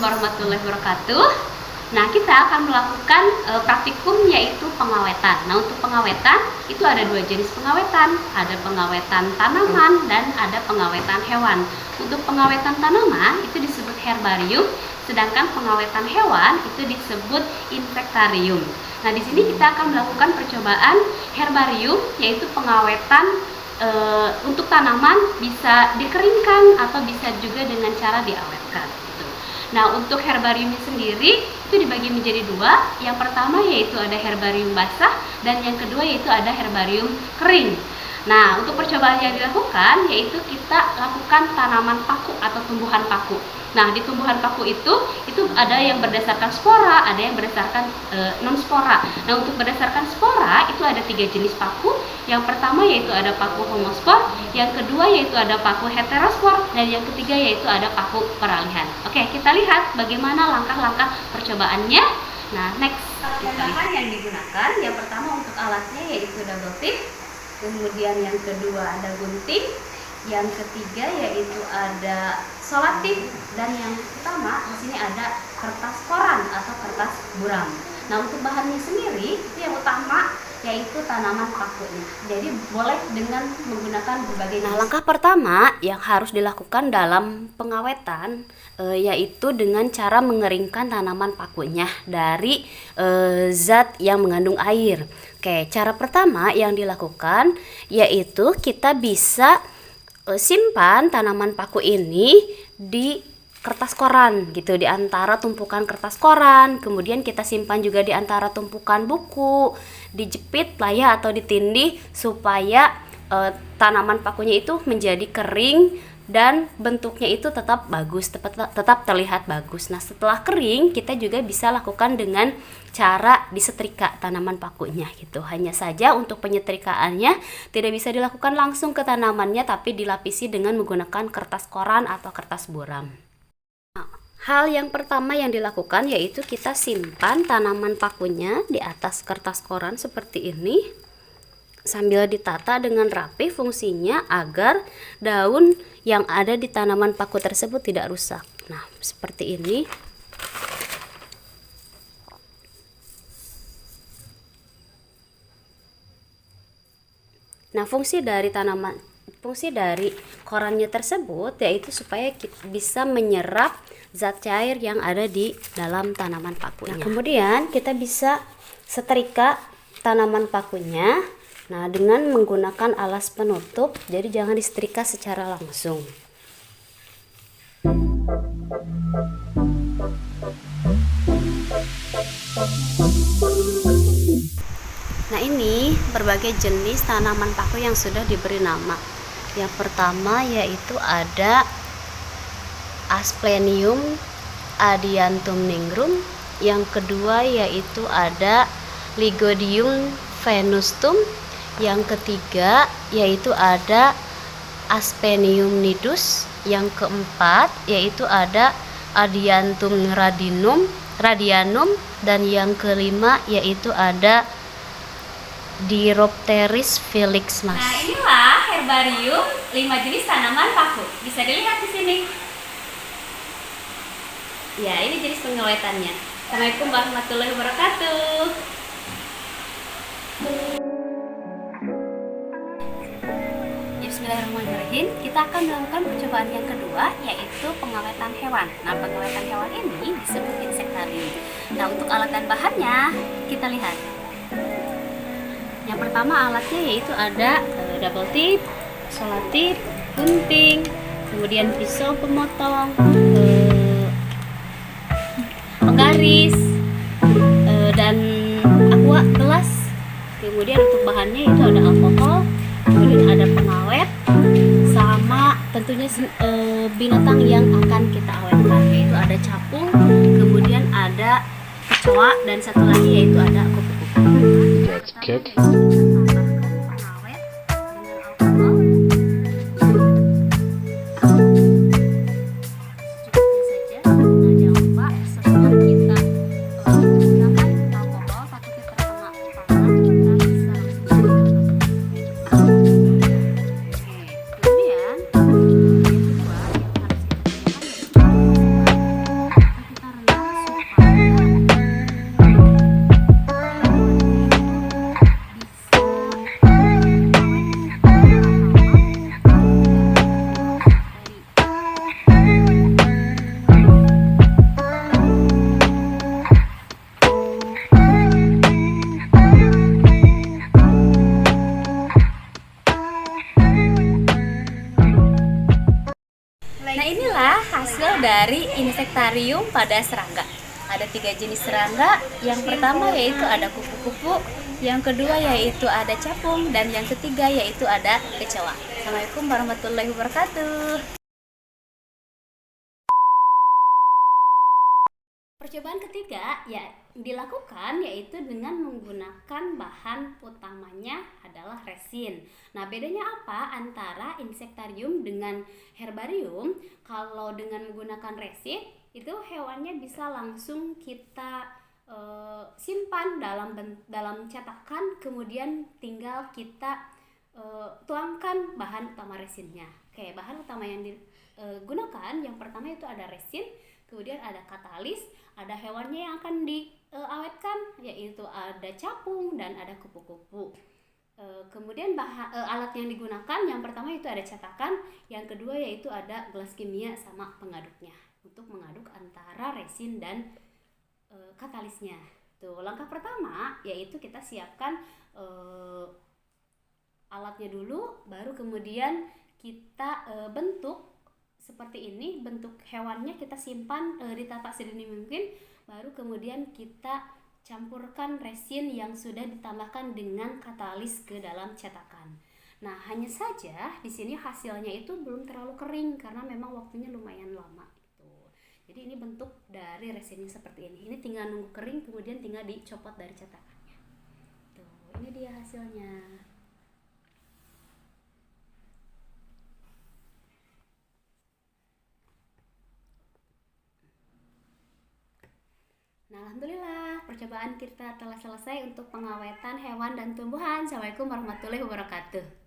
warahmatullahi wabarakatuh. Nah, kita akan melakukan praktikum yaitu pengawetan. Nah, untuk pengawetan itu ada dua jenis pengawetan. Ada pengawetan tanaman dan ada pengawetan hewan. Untuk pengawetan tanaman itu disebut herbarium, sedangkan pengawetan hewan itu disebut insektarium. Nah, di sini kita akan melakukan percobaan herbarium yaitu pengawetan untuk tanaman bisa dikeringkan atau bisa juga dengan cara diawetkan gitu. Nah, untuk herbariumnya sendiri itu dibagi menjadi dua. Yang pertama yaitu ada herbarium basah dan yang kedua yaitu ada herbarium kering. Nah, untuk percobaan yang dilakukan yaitu kita lakukan tanaman paku atau tumbuhan paku. Nah, di tumbuhan paku itu ada yang berdasarkan spora, ada yang berdasarkan non spora. Nah, untuk berdasarkan spora itu ada tiga jenis paku. Yang pertama yaitu ada paku homospor, yang kedua yaitu ada paku heterospor, dan yang ketiga yaitu ada paku peralihan. Oke, kita lihat bagaimana langkah-langkah percobaannya. Nah, next. Bahan yang digunakan, yang pertama untuk alatnya yaitu double tip, kemudian yang kedua ada gunting, yang ketiga yaitu ada solatif, dan yang utama di sini ada kertas koran atau kertas buram. Nah, untuk bahannya sendiri itu yang utama yaitu tanaman pakunya. Jadi boleh dengan menggunakan berbagai. Nah, langkah pertama yang harus dilakukan dalam pengawetan yaitu dengan cara mengeringkan tanaman pakunya dari zat yang mengandung air. Oke, cara pertama yang dilakukan yaitu kita bisa simpan tanaman paku ini di kertas koran gitu, di antara tumpukan kertas koran. Kemudian kita simpan juga di antara tumpukan buku, dijepit lah ya atau ditindih supaya tanaman pakunya itu menjadi kering dan bentuknya itu tetap bagus, tetap terlihat bagus. Nah, setelah kering kita juga bisa lakukan dengan cara disetrika tanaman pakunya gitu. Hanya saja untuk penyetrikaannya tidak bisa dilakukan langsung ke tanamannya, tapi dilapisi dengan menggunakan kertas koran atau kertas buram. Hal yang pertama yang dilakukan yaitu kita simpan tanaman pakunya di atas kertas koran seperti ini sambil ditata dengan rapi, fungsinya agar daun yang ada di tanaman paku tersebut tidak rusak. Nah, seperti ini. Nah, fungsi dari korannya tersebut yaitu supaya bisa menyerap zat cair yang ada di dalam tanaman pakunya. Nah, kemudian kita bisa setrika tanaman pakunya. Nah, dengan menggunakan alas penutup, jadi jangan disetrika secara langsung. Nah, ini berbagai jenis tanaman paku yang sudah diberi nama. Yang pertama yaitu ada Asplenium adiantum nigrum, yang kedua yaitu ada Lygodium venustum, yang ketiga yaitu ada Aspenium nidus, yang keempat yaitu ada Adiantum radianum, dan yang kelima yaitu ada Diropteris felix mas. Nah, inilah herbarium 5 jenis tanaman paku. Bisa dilihat di sini. Ya, ini jenis pengawetannya. Assalamualaikum warahmatullahi wabarakatuh. Bismillahirrahmanirrahim. Kita akan melakukan percobaan yang kedua yaitu pengawetan hewan. Nah, pengawetan hewan ini disebut insektarium. Nah, untuk alat dan bahannya kita lihat. Yang pertama alatnya yaitu ada double tip, solatif, gunting, kemudian pisau pemotong, penggaris, dan aqua gelas. Kemudian untuk bahannya itu ada alkohol, kemudian ada pengawet, sama tentunya binatang yang akan kita awetkan, yaitu ada capung, kemudian ada kecoa, dan satu lagi yaitu ada kupu-kupu. That's kick. dari insektarium pada serangga. Ada 3 jenis serangga. Yang pertama yaitu ada kupu-kupu, yang kedua yaitu ada capung, dan yang ketiga yaitu ada kecoa. Assalamualaikum warahmatullahi wabarakatuh. Percobaan ketiga ya dilakukan yaitu dengan menggunakan bahan utamanya adalah resin. Nah, bedanya apa antara insektarium dengan herbarium? Kalau dengan menggunakan resin, itu hewannya bisa langsung kita simpan dalam cetakan, kemudian tinggal kita tuangkan bahan utama resinnya. Oke, bahan utama yang digunakan yang pertama itu ada resin, kemudian ada katalis, ada hewannya yang akan diawetkan, yaitu ada capung dan ada kupu-kupu. Kemudian alat yang digunakan yang pertama itu ada cetakan, yang kedua yaitu ada gelas kimia sama pengaduknya untuk mengaduk antara resin dan katalisnya. Tuh, langkah pertama yaitu kita siapkan alatnya dulu, baru kemudian kita bentuk seperti ini, bentuk hewannya kita simpan ditata sedini mungkin, baru kemudian kita campurkan resin yang sudah ditambahkan dengan katalis ke dalam cetakan. Nah, hanya saja di sini hasilnya itu belum terlalu kering karena memang waktunya lumayan lama gitu. Jadi ini bentuk dari resinnya seperti ini. Ini tinggal nunggu kering, kemudian tinggal dicopot dari cetakannya. Tuh, ini dia hasilnya. Nah, alhamdulillah percobaan kita telah selesai untuk pengawetan hewan dan tumbuhan. Assalamualaikum warahmatullahi wabarakatuh.